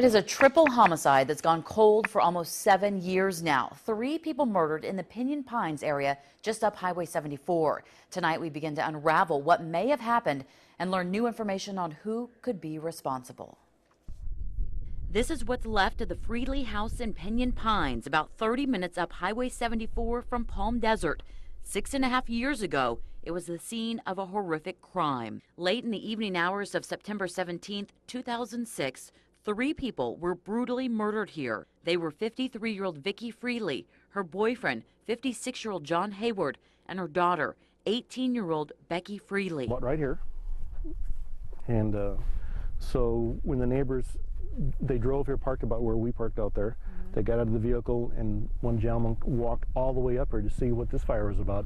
It is a triple homicide that's gone cold for almost 7 years now. 3 people murdered in the Pinyon Pines area just up Highway 74. Tonight we begin to unravel what may have happened and learn new information on who could be responsible. This is what's left of the Friedli house in Pinyon Pines, about 30 minutes up Highway 74 from Palm Desert. 6.5 years ago, it was the scene of a horrific crime. Late in the evening hours of September 17, 2006, 3 people were brutally murdered here. They were 53-year-old Becky Friedli, her boyfriend, 56-year-old John Hayward, and her daughter, 18-year-old Becky Friedli. Right here. And so when the neighbors, they drove here, parked about where we parked out there. They got out of the vehicle, and one gentleman walked all the way up here to see what this fire was about.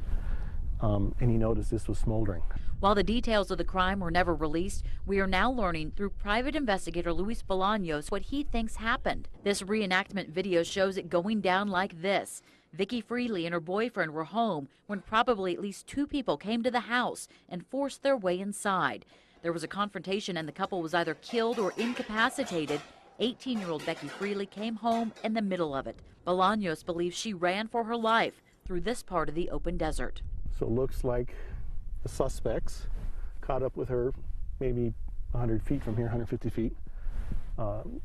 And he noticed this was smoldering. While the details of the crime were never released, we are now learning through private investigator Luis Bolaños what he thinks happened. This reenactment video shows it going down like this. Becky Friedli and her boyfriend were home when probably at least 2 people came to the house and forced their way inside. There was a confrontation and the couple was either killed or incapacitated. 18-year-old Becky Friedli came home in the middle of it. Bolaños believes she ran for her life through this part of the open desert. So it looks like the suspects caught up with her maybe 100 feet from here, 150 feet,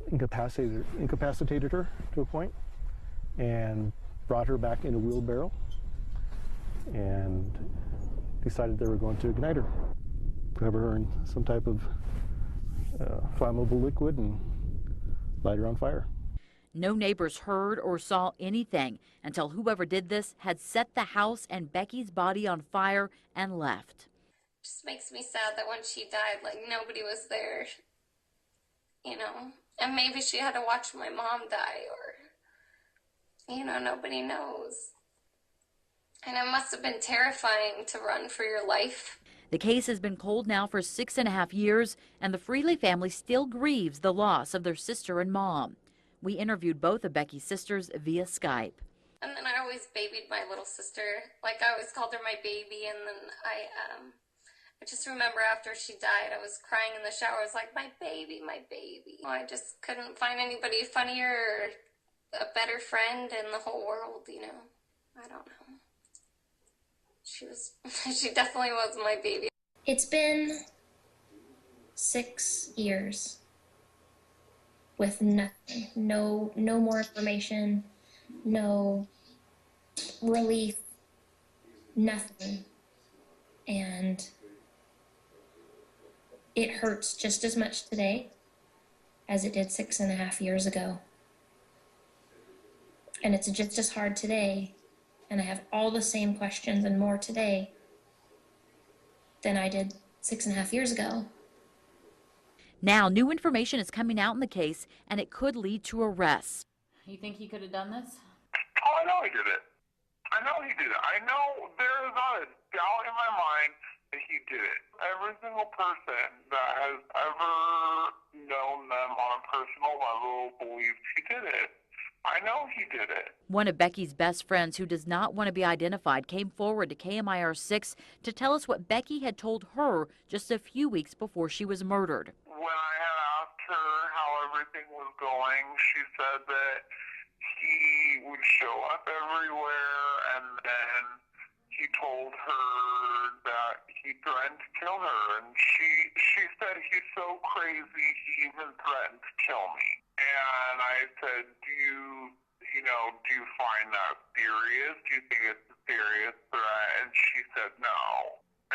incapacitated her to a point, and brought her back in a wheelbarrow and decided they were going to ignite her, cover her in some type of flammable liquid and light her on fire. No neighbors heard or saw anything until whoever did this had set the house and Becky's body on fire and left. It just makes me sad that when she died, like, nobody was there, you know, and maybe she had to watch my mom die, or, you know, nobody knows. And it must have been terrifying to run for your life. The case has been cold now for 6.5 years, and the Friedli family still grieves the loss of their sister and mom. We interviewed both of Becky's sisters via Skype. And then I always babied my little sister. Like, I always called her my baby. And then I just remember after she died, I was crying in the shower. I was like, my baby, my baby. I just couldn't find anybody funnier or a better friend in the whole world, you know. I don't know. She definitely was my baby. It's been 6 years. With nothing, no more information, no relief, nothing. And it hurts just as much today as it did 6.5 years ago. And it's just as hard today, and I have all the same questions and more today than I did 6.5 years ago. Now, new information is coming out in the case, and it could lead to arrests. You think he could have done this? Oh, I know he did it. I know he did it. I know there is not a doubt in my mind that he did it. Every single person that has ever known them on a personal level believes he did it. I know he did it. One of Becky's best friends, who does not want to be identified, came forward to KMIR 6 to tell us what Becky had told her just a few weeks before she was murdered. When I had asked her how everything was going, she said that he would show up everywhere, and then he told her that he threatened to kill her, and she said he's so crazy he even threatened to kill me. And I said, do you find that serious? Do you think it's a serious threat? And she said no.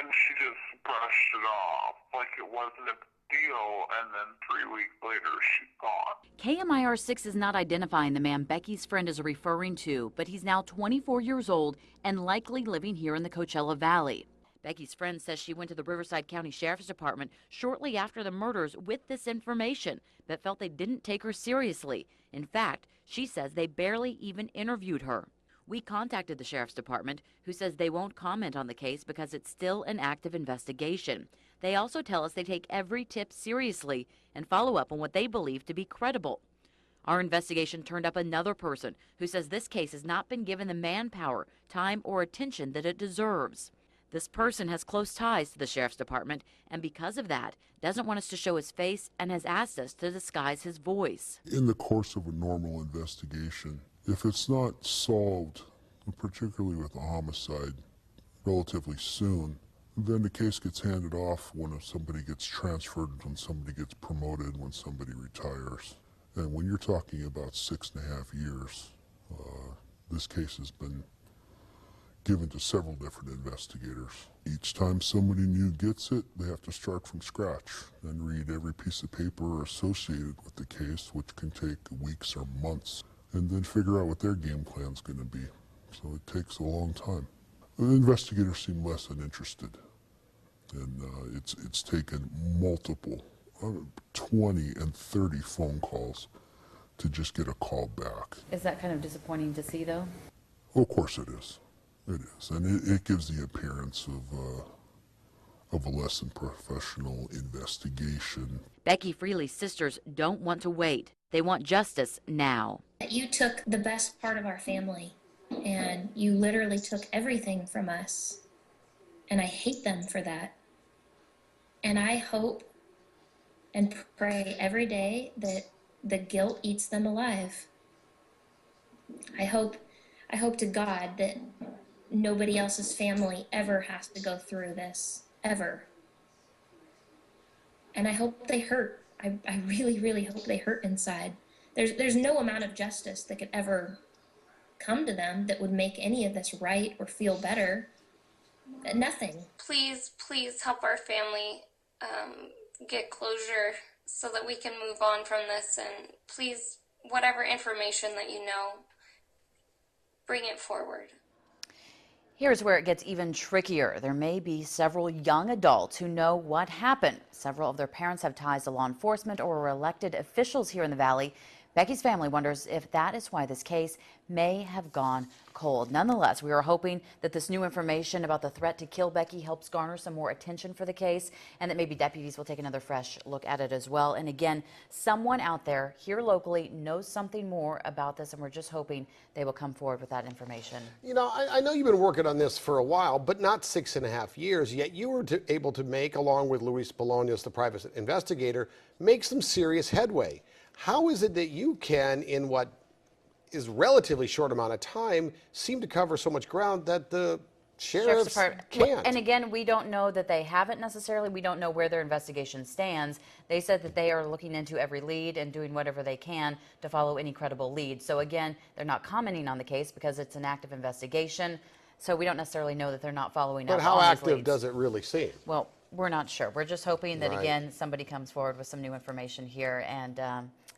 And she just brushed it off like it wasn't a deal, and then 3 weeks later she's gone. KMIR 6 is not identifying the man Becky's friend is referring to, but he's now 24 years old and likely living here in the Coachella Valley. Becky's friend says she went to the Riverside County Sheriff's Department shortly after the murders with this information, but felt they didn't take her seriously. In fact, she says they barely even interviewed her. We contacted the Sheriff's Department, who says they won't comment on the case because it's still an active investigation. They also tell us they take every tip seriously and follow up on what they believe to be credible. Our investigation turned up another person who says this case has not been given the manpower, time, or attention that it deserves. This person has close ties to the sheriff's department, and because of that, doesn't want us to show his face and has asked us to disguise his voice. In the course of a normal investigation, if it's not solved, particularly with a homicide, relatively soon, then the case gets handed off when somebody gets transferred, when somebody gets promoted, when somebody retires. And when you're talking about 6.5 years, this case has been given to several different investigators. Each time somebody new gets it, they have to start from scratch and read every piece of paper associated with the case, which can take weeks or months, and then figure out what their game plan's going to be. So it takes a long time. The investigators seem less than interested, and it's taken multiple, 20 and 30 phone calls to just get a call back. Is that kind of disappointing to see, though? Of course it is. It is, and it gives the appearance of a less than professional investigation. Becky Friedli's sisters don't want to wait. They want justice now. You took the best part of our family, and you literally took everything from us. And I hate them for that. And I hope and pray every day that the guilt eats them alive. I hope to God that nobody else's family ever has to go through this, ever. And I hope they hurt. I really, really hope they hurt inside. There's no amount of justice that could ever come to them that would make any of this right or feel better. Nothing. Please, please help our family get closure so that we can move on from this. And please, whatever information that you know, bring it forward. Here's where it gets even trickier. There may be several young adults who know what happened. Several of their parents have ties to law enforcement or are elected officials here in the Valley. Becky's family wonders if that is why this case may have gone cold. Nonetheless, we are hoping that this new information about the threat to kill Becky helps garner some more attention for the case, and that maybe deputies will take another fresh look at it as well. And again, someone out there here locally knows something more about this, and we're just hoping they will come forward with that information. You know, I know you've been working on this for a while, but not 6.5 years, yet you were able to make, along with Luis Bolaños, the private investigator, make some serious headway. How is it that you can, in what is relatively short amount of time, seem to cover so much ground that the sheriffs can't? And again, we don't know that they haven't necessarily. We don't know where their investigation stands. They said that they are looking into every lead and doing whatever they can to follow any credible lead. So again, they're not commenting on the case because it's an active investigation. So we don't necessarily know that they're not following up on these leads. But how active does it really seem? Well, we're not sure. We're just hoping that, again, somebody comes forward with some new information here, and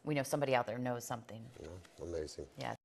we know somebody out there knows something. Yeah, amazing. Yes.